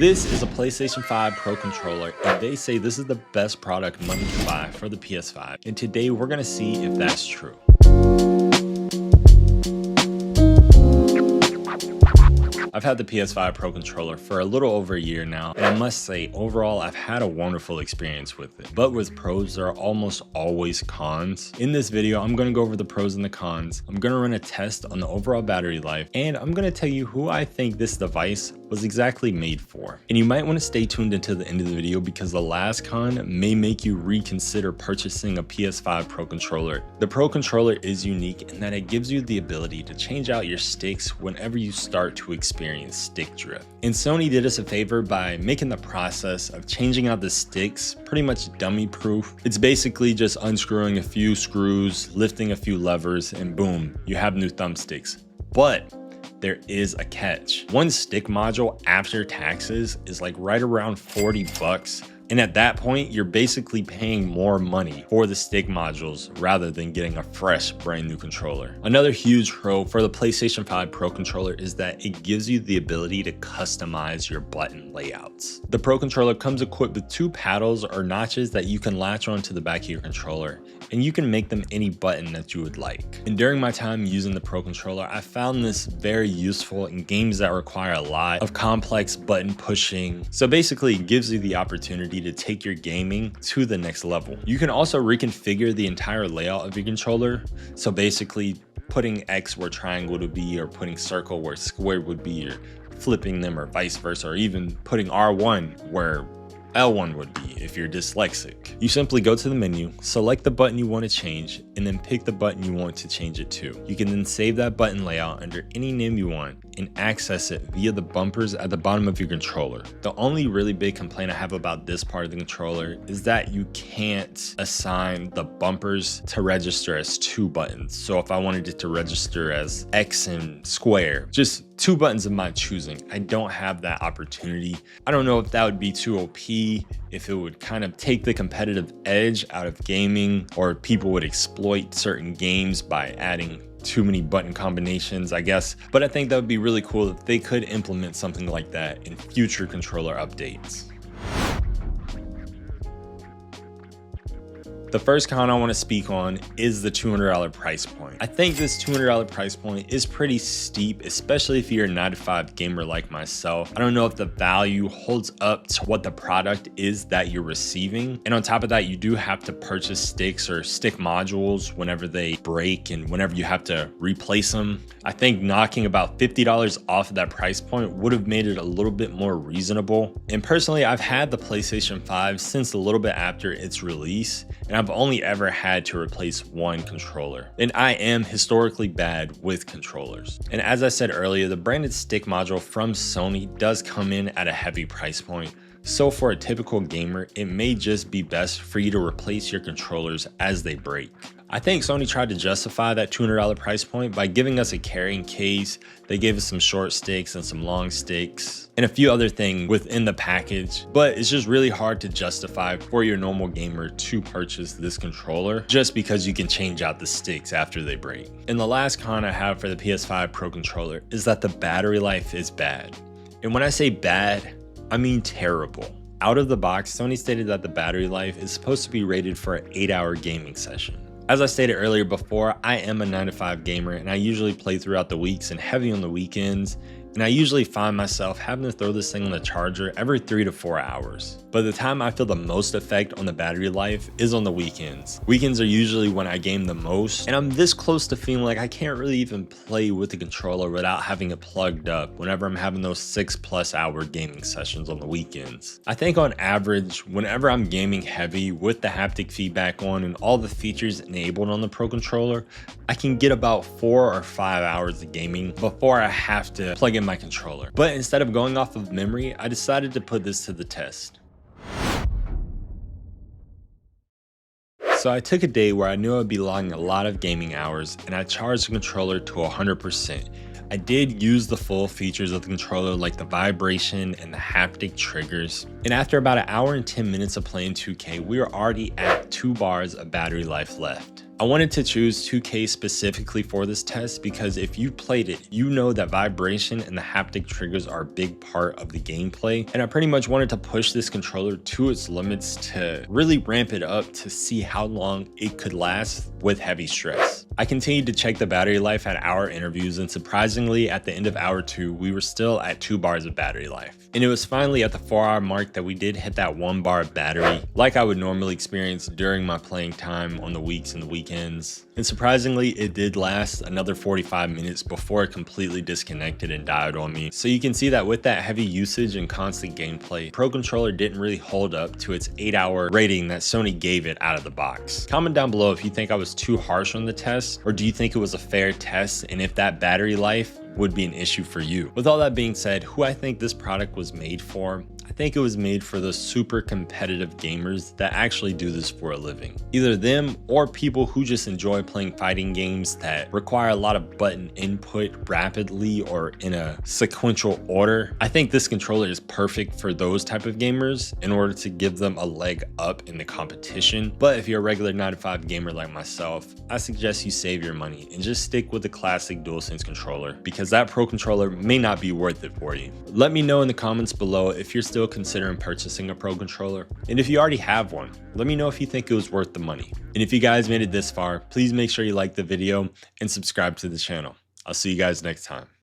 This is a PlayStation 5 Pro Controller, and they say this is the best product money can buy for the PS5. And today we're gonna see if that's true. I've had the PS5 Pro Controller for a little over a year now, and I must say, overall, I've had a wonderful experience with it. But with pros, there are almost always cons. In this video, I'm gonna go over the pros and the cons. I'm gonna run a test on the overall battery life, and I'm gonna tell you who I think this device was exactly made for. And you might wanna stay tuned until the end of the video because the last con may make you reconsider purchasing a PS5 Pro Controller. The Pro Controller is unique in that it gives you the ability to change out your sticks whenever you start to experience stick drift. And Sony did us a favor by making the process of changing out the sticks pretty much dummy proof. It's basically just unscrewing a few screws, lifting a few levers, and boom, you have new thumbsticks. But there is a catch. One stick module after taxes is like right around 40 bucks. And at that point, you're basically paying more money for the stick modules rather than getting a fresh brand new controller. Another huge pro for the PlayStation 5 Pro Controller is that it gives you the ability to customize your button layouts. The Pro Controller comes equipped with two paddles or notches that you can latch onto the back of your controller, and you can make them any button that you would like. And during my time using the Pro Controller, I found this very useful in games that require a lot of complex button pushing. So basically, it gives you the opportunity to take your gaming to the next level. You can also reconfigure the entire layout of your controller. So basically putting X where triangle would be, or putting circle where square would be, or flipping them, or vice versa, or even putting R1 where L1 would be if you're dyslexic. You simply go to the menu, select the button you want to change, and then pick the button you want to change it to. You can then save that button layout under any name you want and access it via the bumpers at the bottom of your controller. The only really big complaint I have about this part of the controller is that you can't assign the bumpers to register as two buttons. So if I wanted it to register as X and square, just two buttons of my choosing, I don't have that opportunity. I don't know if that would be too OP, if it would kind of take the competitive edge out of gaming, or people would exploit certain games by adding too many button combinations, I guess. But I think that would be really cool if they could implement something like that in future controller updates. The first con I want to speak on is the $200 price point. I think this $200 price point is pretty steep, especially if you're a 9-to-5 gamer like myself. I don't know if the value holds up to what the product is that you're receiving. And on top of that, you do have to purchase sticks or stick modules whenever they break and whenever you have to replace them. I think knocking about $50 off of that price point would have made it a little bit more reasonable. And personally, I've had the PlayStation 5 since a little bit after its release, and I've only ever had to replace one controller. And I am historically bad with controllers. And as I said earlier, the branded stick module from Sony does come in at a heavy price point. So for a typical gamer, it may just be best for you to replace your controllers as they break. I think Sony tried to justify that $200 price point by giving us a carrying case. They gave us some short sticks and some long sticks and a few other things within the package, but it's just really hard to justify for your normal gamer to purchase this controller just because you can change out the sticks after they break. And the last con I have for the PS5 Pro Controller is that the battery life is bad. And when I say bad, I mean terrible. Out of the box, Sony stated that the battery life is supposed to be rated for an 8-hour gaming session. As I stated earlier before, I am a 9-to-5 gamer, and I usually play throughout the weeks and heavy on the weekends. And I usually find myself having to throw this thing on the charger every 3 to 4 hours. But the time I feel the most effect on the battery life is on the weekends. Weekends are usually when I game the most, and I'm this close to feeling like I can't really even play with the controller without having it plugged up whenever I'm having those 6+ hour gaming sessions on the weekends. I think on average, whenever I'm gaming heavy with the haptic feedback on and all the features enabled on the Pro Controller, I can get about 4 or 5 hours of gaming before I have to plug in my controller. But instead of going off of memory, I decided to put this to the test. So I took a day where I knew I'd be logging a lot of gaming hours, and I charged the controller to 100%. I did use the full features of the controller, like the vibration and the haptic triggers. And after about 1 hour and 10 minutes of playing 2K, we were already at 2 bars of battery life left. I wanted to choose 2K specifically for this test because if you played it, you know that vibration and the haptic triggers are a big part of the gameplay, and I pretty much wanted to push this controller to its limits to really ramp it up to see how long it could last with heavy stress. I continued to check the battery life at our interviews, and surprisingly at the end of hour 2 we were still at 2 bars of battery life, and it was finally at the 4-hour mark that we did hit that 1 bar of battery like I would normally experience during my playing time on the weeks and the weekends. And surprisingly, it did last another 45 minutes before it completely disconnected and died on me. So you can see that with that heavy usage and constant gameplay, Pro Controller didn't really hold up to its 8-hour rating that Sony gave it out of the box. Comment down below if you think I was too harsh on the test, or do you think it was a fair test, and if that battery life would be an issue for you. With all that being said, who I think this product was made for, I think it was made for the super competitive gamers that actually do this for a living. Either them or people who just enjoy playing fighting games that require a lot of button input rapidly or in a sequential order. I think this controller is perfect for those type of gamers in order to give them a leg up in the competition. But if you're a regular 9-to-5 gamer like myself, I suggest you save your money and just stick with the classic DualSense controller, because that Pro Controller may not be worth it for you. Let me know in the comments below if you're still considering purchasing a Pro Controller, and if you already have one, let me know if you think it was worth the money. And if you guys made it this far, please make sure you like the video and subscribe to the channel. I'll see you guys next time.